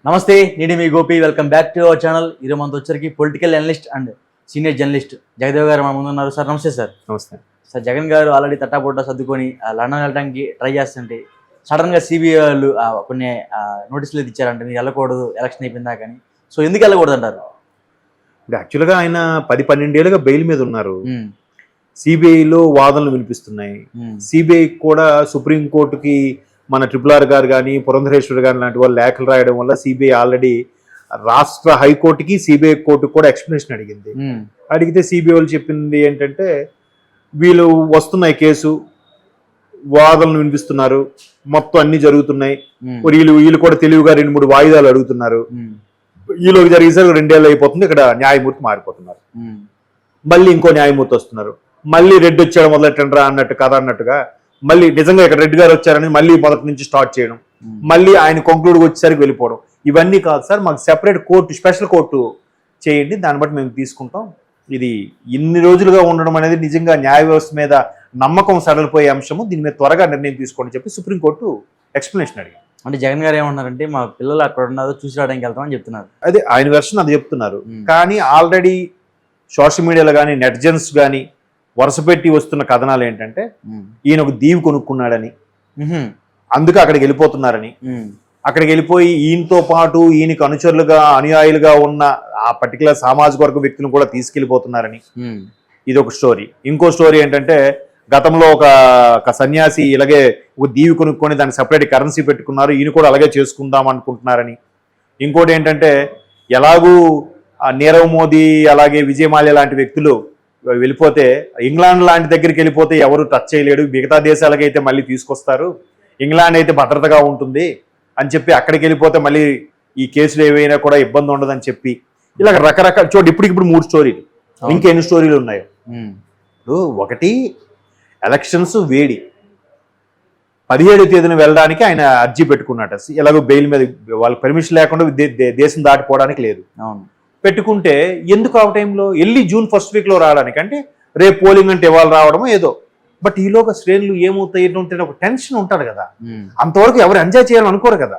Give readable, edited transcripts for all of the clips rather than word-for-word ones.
నమస్తే, నేను మీ Gopi. Welcome back to our channel. ఈరోజు మనతో వచ్చరికి political analyst and senior journalist Jagdev garu మన ముందు ఉన్నారు. సార్ నమస్తే. సార్ నమస్తే సార్. జగన్ గారు ఆల్రెడీ తట్టాబొట్ట సర్దుకొని లండన్ వెళ్ళడానికి ట్రై చేస్తుంటే సడన్గా సిబిఐ వాళ్ళు కొన్ని నోటీసులు ఇచ్చారంటే మీరు వెళ్ళకూడదు ఎలక్షన్ అయిపోయిందా కానీ. సో ఎందుకు వెళ్ళకూడదు అంటారు? ఇప్పుడు యాక్చువల్గా ఆయన 10-12 ఏళ్ళుగా బెయిల్ మీద ఉన్నారు. సిబిఐలో వాదనలు వినిపిస్తున్నాయి. సిబిఐ కూడా సుప్రీంకోర్టుకి మన RRR గారు కానీ పురంధరేశ్వర్ గారు లాంటి వాళ్ళు లేఖలు రాయడం వల్ల సిబిఐ ఆల్రెడీ రాష్ట్ర హైకోర్టుకి సిబిఐ కోర్టుకి కూడా ఎక్స్ప్లెనేషన్ అడిగింది. అడిగితే సిబిఐ వాళ్ళు చెప్పింది ఏంటంటే వీళ్ళు వస్తున్నాయి కేసు, వాదనలు వినిపిస్తున్నారు, మొత్తం అన్ని జరుగుతున్నాయి, వీళ్ళు కూడా తెలివిగా 2-3 వాయిదాలు అడుగుతున్నారు, ఈలోకి జరిగేసరికి 2 ఏళ్ళు అయిపోతుంది, ఇక్కడ న్యాయమూర్తి మారిపోతున్నారు, మళ్ళీ ఇంకో న్యాయమూర్తి వస్తున్నారు, మళ్ళీ రెడ్డి వచ్చాడు మొదలెట్టండ్రా అన్నట్టు కథ అన్నట్టుగా మళ్ళీ నిజంగా ఇక్కడ రెడ్డి గారు వచ్చారని మళ్ళీ మొదటి నుంచి స్టార్ట్ చేయడం, మళ్ళీ ఆయన కంక్లూడ్కి వచ్చేసరికి వెళ్ళిపోవడం. ఇవన్నీ కాదు సార్, మాకు సెపరేట్ కోర్టు, స్పెషల్ కోర్టు చేయండి, దాన్ని బట్టి మేము తీసుకుంటాం. ఇది ఇన్ని రోజులుగా ఉండడం అనేది నిజంగా న్యాయ వ్యవస్థ మీద నమ్మకం సడలిపోయే అంశము, దీని మీద త్వరగా నిర్ణయం తీసుకోండి చెప్పి సుప్రీంకోర్టు ఎక్స్ప్లెనేషన్ అడిగారు. అంటే జగన్ గారు ఏమన్నారంటే మా పిల్లలు అక్కడ ఉన్నారో చూసి రావడానికి వెళ్తామని చెప్తున్నారు. అదే ఆయన వెర్షన్ అది చెప్తున్నారు. కానీ ఆల్రెడీ సోషల్ మీడియాలో కానీ నెటిజన్స్ కానీ వరుస పెట్టి వస్తున్న కథనాలు ఏంటంటే ఈయన ఒక దీవి కొనుక్కున్నాడని, అందుకే అక్కడికి వెళ్ళిపోతున్నారని, అక్కడికి వెళ్ళిపోయి ఈయనతో పాటు ఈయనకు అనుచరులుగా అనుయాయులుగా ఉన్న ఆ పర్టికులర్ సామాజిక వర్గ వ్యక్తులను కూడా తీసుకెళ్లిపోతున్నారని ఇది ఒక స్టోరీ. ఇంకో స్టోరీ ఏంటంటే గతంలో ఒక సన్యాసి ఇలాగే ఒక దీవి కొనుక్కొని దానికి సపరేట్ కరెన్సీ పెట్టుకున్నారు, ఈయన కూడా అలాగే చేసుకుందాం అనుకుంటున్నారని. ఇంకోటి ఏంటంటే ఎలాగూ నీరవ్ మోదీ అలాగే విజయమాల్యా లాంటి వ్యక్తులు వెళ్ళిపోతే ఇంగ్లాండ్ లాంటి దగ్గరికి వెళ్ళిపోతే ఎవరు టచ్ చేయలేడు, మిగతా దేశాలకైతే మళ్ళీ తీసుకొస్తారు, ఇంగ్లాండ్ అయితే భద్రతగా ఉంటుంది అని చెప్పి అక్కడికి వెళ్ళిపోతే మళ్ళీ ఈ కేసులు ఏవైనా కూడా ఇబ్బంది ఉండదని చెప్పి ఇలా రకరకాల చోటు ఇప్పుడు 3 స్టోరీలు, ఇంకెన్ని స్టోరీలు ఉన్నాయో. ఇప్పుడు ఒకటి ఎలక్షన్స్ వేడి, 17వ తేదీన వెళ్ళడానికి ఆయన అర్జీ పెట్టుకున్నట్ట, ఎలాగో బెయిల్ మీద వాళ్ళకి పర్మిషన్ లేకుండా దేశం దాటిపోవడానికి లేదు. పెట్టుకుంటే ఎందుకు ఆ టైంలో వెళ్ళి జూన్ 1st వీక్లో రావడానికి, అంటే రేపు పోలింగ్ అంటే ఇవాళ రావడమో ఏదో, బట్ ఈలోగా శ్రేణులు ఏమవుతాయి ఒక టెన్షన్ ఉంటుంది కదా, అంతవరకు ఎవరు ఎంజాయ్ చేయాలని అనుకోరు కదా.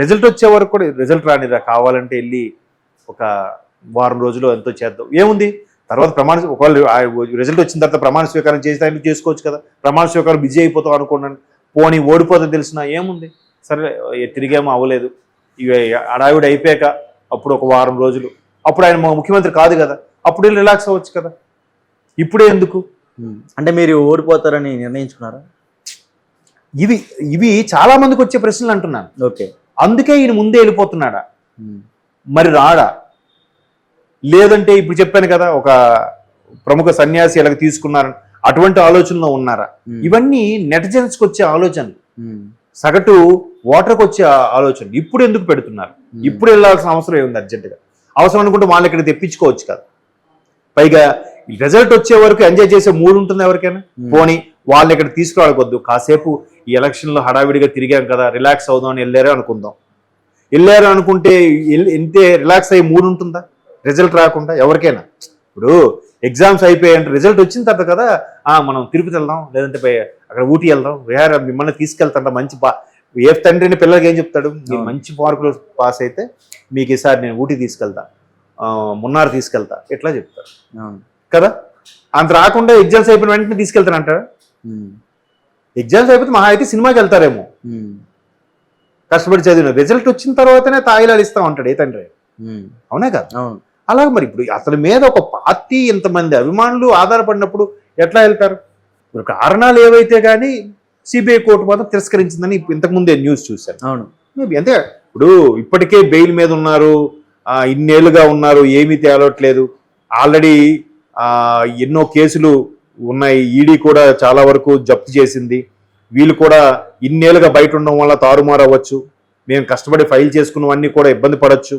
రిజల్ట్ వచ్చే వరకు కూడా రిజల్ట్ రానిదా, కావాలంటే వెళ్ళి ఒక వారం రోజులు ఎంతో చేద్దాం, ఏముంది తర్వాత ఒకవేళ రిజల్ట్ వచ్చిన తర్వాత ప్రమాణ స్వీకారం చేస్తే చేసుకోవచ్చు కదా, ప్రమాణ స్వీకారం బిజీ అయిపోతాం అనుకున్నాను, పోనీ ఓడిపోతే తెలిసినా ఏముంది, సరే తిరిగేమో అవ్వలేదు, ఇవి అడావిడి అయిపోయాక అప్పుడు ఒక వారం రోజులు, అప్పుడు ఆయన ముఖ్యమంత్రి కాదు కదా, అప్పుడు వెళ్ళి రిలాక్స్ అవ్వచ్చు కదా, ఇప్పుడే ఎందుకు? అంటే మీరు ఓడిపోతారని నిర్ణయించుకున్నారా? ఇవి చాలా మందికి వచ్చే ప్రశ్నలు అంటున్నాను. ఓకే, అందుకే ఈయన ముందే వెళ్ళిపోతున్నాడా, మరి రాడా? లేదంటే ఇప్పుడు చెప్పాను కదా ఒక ప్రముఖ సన్యాసి ఎలాగ తీసుకున్నారని, అటువంటి ఆలోచనలో ఉన్నారా? ఇవన్నీ నెటిజన్స్కి వచ్చే ఆలోచనలు, సగటు ఓటర్కి వచ్చే ఆలోచనలు. ఇప్పుడు ఎందుకు పెడుతున్నారు? ఇప్పుడు వెళ్ళాల్సిన అవసరం ఏముంది? అర్జెంటుగా అవసరం అనుకుంటే వాళ్ళు ఇక్కడ తెప్పించుకోవచ్చు కదా. పైగా రిజల్ట్ వచ్చే వరకు ఎంజాయ్ చేసే మూడ్ ఉంటుంది ఎవరికైనా. పోనీ వాళ్ళు ఇక్కడ తీసుకురావద్దు, కాసేపు ఈ ఎలక్షన్లో హడావిడిగా తిరిగాం కదా, రిలాక్స్ అవుదాం అని వెళ్ళారు అనుకుందాం. వెళ్ళారు అనుకుంటే ఇంతే రిలాక్స్ అయ్యే మూడ్ ఉంటుందా రిజల్ట్ రాకుండా ఎవరికైనా? ఇప్పుడు ఎగ్జామ్స్ అయిపోయాయంటే రిజల్ట్ వచ్చిన తర్వాత కదా మనం తిరుపతి వెళ్దాం, లేదంటే అక్కడ ఊటీ వెళ్దాం, విహార మిమ్మల్ని తీసుకెళ్తాంట, మంచి ఏ తండ్రిని పిల్లలకి ఏం చెప్తాడు, మీరు మంచి మార్కులు పాస్ అయితే మీకు ఈసారి నేను ఊటీ తీసుకెళ్తా, మున్నార్ తీసుకెళ్తా, ఎట్లా చెప్తారు కదా. అంత రాకుండా ఎగ్జామ్స్ అయిపోయిన వెంటనే తీసుకెళ్తానంటారా? ఎగ్జామ్స్ అయిపోతే మహా అయితే సినిమాకి వెళ్తారేమో, కష్టపడి చదివిన రిజల్ట్ వచ్చిన తర్వాతనే తాయిలాలు ఇస్తా ఉంటాడు ఏ తండ్రి, అవునా కదా? అలాగే మరి ఇప్పుడు అతని మీద ఒక పార్టీ ఇంతమంది అభిమానులు ఆధారపడినప్పుడు ఎట్లా వెళ్తారు? కారణాలు ఏవైతే కానీ సిబిఐ కోర్టు మాత్రం తిరస్కరించిందని ఇంతకుముందే న్యూస్ చూశాను. అవును, మేబీ అంతే. ఇప్పుడు ఇప్పటికే బెయిల్ మీద ఉన్నారు, ఇన్నేళ్లుగా ఉన్నారు, ఏమీ తేలట్లేదు, ఆల్రెడీ ఎన్నో కేసులు ఉన్నాయి, ఈడీ కూడా చాలా వరకు జప్తు చేసింది, వీళ్ళు కూడా ఇన్నేళ్ళుగా బయట ఉండడం వల్ల తారుమారు అవ్వచ్చు, మేము కష్టపడి ఫైల్ చేసుకున్నవన్నీ కూడా ఇబ్బంది పడవచ్చు,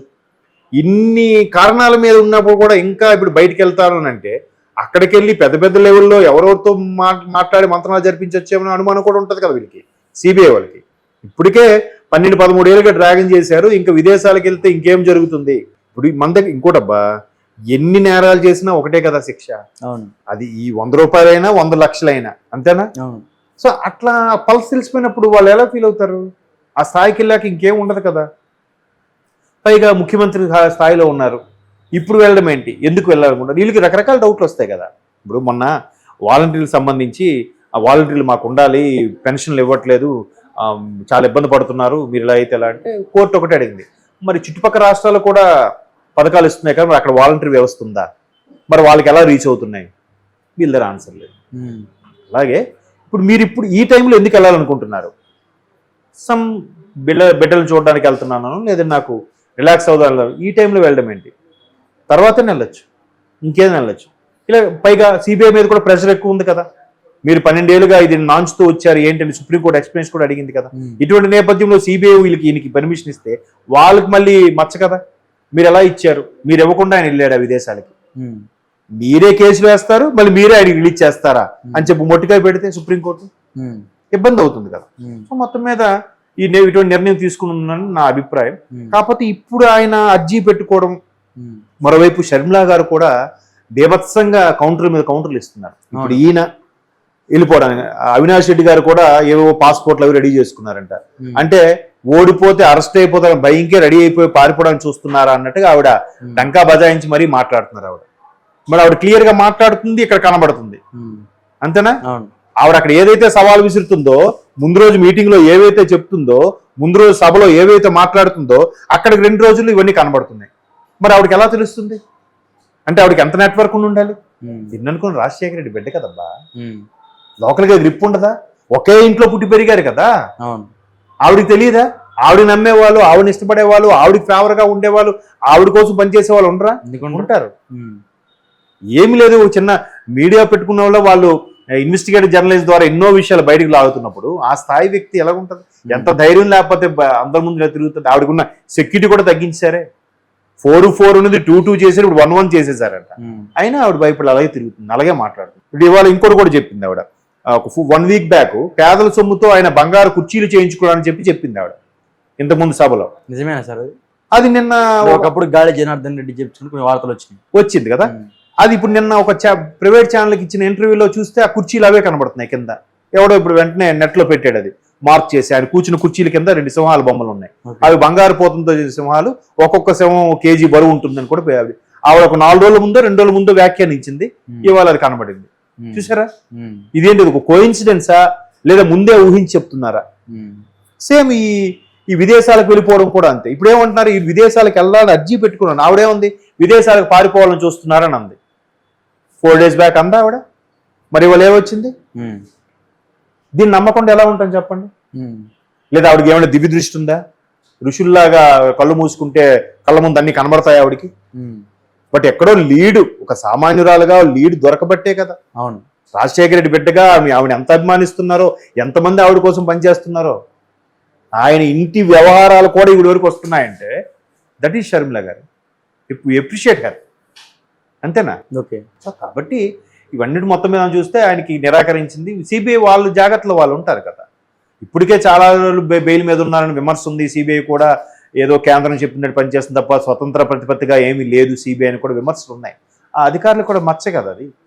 ఇన్ని కారణాల మీద ఉన్నప్పుడు కూడా ఇంకా ఇప్పుడు బయటకు వెళ్తారని అంటే అక్కడికి వెళ్ళి పెద్ద పెద్ద లెవెల్లో ఎవరెవరితో మాట్లాడి మంత్రాలు జరిపించొచ్చేమో అనుమానం కూడా ఉంటుంది కదా వీళ్ళకి, సిబిఐ వాళ్ళకి. ఇప్పటికే 12-13 ఏళ్ళుగా డ్రాగన్ చేశారు, ఇంకా విదేశాలకు వెళ్తే ఇంకేం జరుగుతుంది? ఇప్పుడు మన దగ్గర ఇంకోటబ్బా, ఎన్ని నేరాలు చేసినా ఒకటే కదా శిక్ష. అవును, అది ఈ 100 రూపాయలైనా 100 లక్షలైనా అంతేనా? సో అట్లా పల్స్ తెలిసిపోయినప్పుడు వాళ్ళు ఎలా ఫీల్ అవుతారు? ఆ స్థాయికి వెళ్ళాక ఇంకేం ఉండదు కదా. పైగా ముఖ్యమంత్రి స్థాయిలో ఉన్నారు. ఇప్పుడు వెళ్ళడం ఏంటి, ఎందుకు వెళ్ళాలనుకుంటారు? వీళ్ళకి రకరకాల డౌట్లు వస్తాయి కదా. ఇప్పుడు మొన్న వాలంటీర్లకు సంబంధించి ఆ వాలంటీర్లు మాకు ఉండాలి, పెన్షన్లు ఇవ్వట్లేదు, చాలా ఇబ్బంది పడుతున్నారు, మీరు ఇలా అయితే ఎలా అంటే కోర్టు ఒకటే అడిగింది. మరి చుట్టుపక్కల రాష్ట్రాలు కూడా పథకాలు ఇస్తున్నాయి కదా, మరి అక్కడ వాలంటీర్ వ్యవస్థ ఉందా, మరి వాళ్ళకి ఎలా రీచ్ అవుతున్నాయి? వీళ్ళ దగ్గర ఆన్సర్ లేదు. అలాగే ఇప్పుడు ఈ టైంలో ఎందుకు వెళ్ళాలనుకుంటున్నారు? సమ్ బిడ్డలు చూడడానికి వెళ్తున్నాను, లేదా నాకు రిలాక్స్ అవుదాం, ఈ టైంలో వెళ్ళడం ఏంటి? తర్వాతనే వెళ్ళొచ్చు, ఇంకేదైనా వెళ్ళొచ్చు. ఇలా పైగా సిబిఐ మీద కూడా ప్రెషర్ ఎక్కువ ఉంది కదా. మీరు 12 ఏళ్ళుగా ఇది నాంచుతూ వచ్చారు ఏంటంటే సుప్రీంకోర్టు ఎక్స్ప్లెయిన్స్ కూడా అడిగింది కదా. ఇటువంటి నేపథ్యంలో సిబిఐ ఈయనకి పర్మిషన్ ఇస్తే వాళ్ళకి మళ్ళీ మచ్చ కదా. మీరు ఎలా ఇచ్చారు? మీరు ఇవ్వకుండా ఆయన వెళ్ళాడు ఆ విదేశాలకి. మీరే కేసులు వేస్తారు, మళ్ళీ మీరే ఆయనకి రిలీజ్ చేస్తారా అని చెప్పి మొట్టికాయ పెడితే సుప్రీంకోర్టు ఇబ్బంది అవుతుంది కదా. సో మొత్తం మీద ఇటువంటి నిర్ణయం తీసుకున్నాను నా అభిప్రాయం. కాకపోతే ఇప్పుడు ఆయన అర్జీ పెట్టుకోవడం, మరోవైపు షర్మిలా గారు కూడా బీభత్సంగా కౌంటర్ మీద కౌంటర్లు ఇస్తున్నారు. ఇప్పుడు ఈయన వెళ్ళిపోవడానికి అవినాష్ రెడ్డి గారు కూడా ఏవో పాస్పోర్ట్లు అవి రెడీ చేసుకున్నారంట. అంటే ఓడిపోతే అరెస్ట్ అయిపోతారు భయంకే రెడీ అయిపోయి పారిపోవడానికి చూస్తున్నారా అన్నట్టుగా ఆవిడ డంకా బజాయించి మరీ మాట్లాడుతున్నారు. మరి ఆవిడ క్లియర్ గా మాట్లాడుతుంది, ఇక్కడ కనబడుతుంది, అంతేనా? ఆవిడ అక్కడ ఏదైతే సవాల్ విసురుతుందో, ముందు రోజు మీటింగ్ లో ఏవైతే చెప్తుందో, ముందు రోజు సభలో ఏవైతే మాట్లాడుతుందో, అక్కడికి 2 రోజులు ఇవన్నీ కనబడుతున్నాయి. మరి ఆవిడకి ఎలా తెలుస్తుంది? అంటే ఆవిడకి ఎంత నెట్వర్క్ ఉండాలి? నిన్ననుకుని రాజశేఖర రెడ్డి బిడ్డ కదబ్బా, లోకల్ గా గ్రిప్ ఉండదా? ఒకే ఇంట్లో పుట్టి పెరిగారు కదా. ఆవిడకి తెలియదా? ఆవిడ నమ్మేవాళ్ళు, ఆవిడని ఇష్టపడేవాళ్ళు, ఆవిడకి ఫేవర్ గా ఉండేవాళ్ళు, ఆవిడ కోసం పనిచేసే వాళ్ళు ఉండరా? ఉంటారు. ఏమి లేదు, చిన్న మీడియా పెట్టుకున్న వాళ్ళు ఇన్వెస్టిగేటివ్ జర్నలిస్ట్ ద్వారా ఎన్నో విషయాలు బయటకు లాగుతున్నప్పుడు ఆ స్థాయి వ్యక్తి ఎలా ఉంటుంది? ఎంత ధైర్యం లేకపోతే అందరి ముందు తిరుగుతుంది. ఆవిడకున్న సెక్యూరిటీ కూడా తగ్గించారే. 4-4 ఉన్నది 2-2 చేశారు, ఇప్పుడు 1-1 చేసేసారంట. అయినా ఆవిడ భయపడి అలాగే తిరుగుతుంది, అలాగే మాట్లాడుతుంది. ఇప్పుడు ఇవాళ ఇంకోటి కూడా చెప్పింది ఆవిడ. 1 వీక్ బ్యాక్ పేదల సొమ్ముతో ఆయన బంగారు కుర్చీలు చేయించుకోవాలని చెప్పింది ఆవిడ ఇంతకుముందు సభలో. నిజమేనా సార్? అది నిన్న ఒకప్పుడు గాలి జనార్దన్ రెడ్డి చెప్తున్న కొన్ని వార్తలు వచ్చింది కదా. అది ఇప్పుడు నిన్న ఒక ప్రైవేట్ ఛానల్కి ఇచ్చిన ఇంటర్వ్యూలో చూస్తే ఆ కుర్చీలు అవే కనబడుతున్నాయి కింద. ఎవడో ఇప్పుడు వెంటనే నెట్లో పెట్టాడు, అది మార్క్ చేసి ఆయన కూర్చున్న కుర్చీల కింద 2 సింహాల బొమ్మలు ఉన్నాయి. అవి బంగారు పోతంతో చేసిన సింహాలు, ఒక్కొక్క సింహం కేజీ బరువు ఉంటుందని కూడా ఆవిడ ఒక 4 రోజుల ముందో 2 రోజుల ముందో వ్యాఖ్యానించింది. ఇవాళ అది కనబడింది. చూసారా? ఇదేంటి, ఒక కోఇన్సిడెన్సా లేదా ముందే ఊహించి చెప్తున్నారా? సేమ్ ఈ విదేశాలకు వెళ్ళిపోవడం కూడా అంతే. ఇప్పుడు ఏమంటున్నారు, ఈ విదేశాలకు వెళ్ళాలని అర్జీ పెట్టుకున్నాను. ఆవిడేముంది, విదేశాలకు పారిపోవాలని చూస్తున్నారని అంది. 4 days బ్యాక్ అందా ఆవిడ. మరి ఇవాళ ఏమొచ్చింది? దీన్ని నమ్మకుండా ఎలా ఉంటాం చెప్పండి? లేదా ఆవిడకి ఏమైనా దివ్య దృష్టి ఉందా? ఋషుల్లాగా కళ్ళు మూసుకుంటే కళ్ళ ముందు అన్ని కనబడతాయి ఆవిడకి? బట్ ఎక్కడో లీడు, ఒక సామాన్యురాలుగా లీడ్ దొరకబట్టే కదా. అవును, రాజశేఖర రెడ్డి బిడ్డగా ఆవిడ ఎంత అభిమానిస్తున్నారో, ఎంతమంది ఆవిడ కోసం పనిచేస్తున్నారో, ఆయన ఇంటి వ్యవహారాలు కూడా ఈవిడ వరకు వస్తున్నాయంటే దట్ ఈస్ షర్మిల గారు. ఎప్రిషియేట్ గారు, అంతేనా? ఓకే. సో కాబట్టి ఇవన్నీ మొత్తం మీద చూస్తే ఆయనకి నిరాకరించింది. సిబిఐ వాళ్ళు జాగ్రత్తలో వాళ్ళు ఉంటారు కదా. ఇప్పటికే చాలా రోజులు బెయిల్ మీద ఉన్నారని విమర్శ ఉంది. సిబిఐ కూడా ఏదో కేంద్రం చెప్పినట్టు పనిచేస్తుంది తప్ప స్వతంత్ర ప్రతిపత్తిగా ఏమీ లేదు సిబిఐ అని కూడా విమర్శలు ఉన్నాయి. ఆ అధికారులు కూడా మచ్చ కదా అది.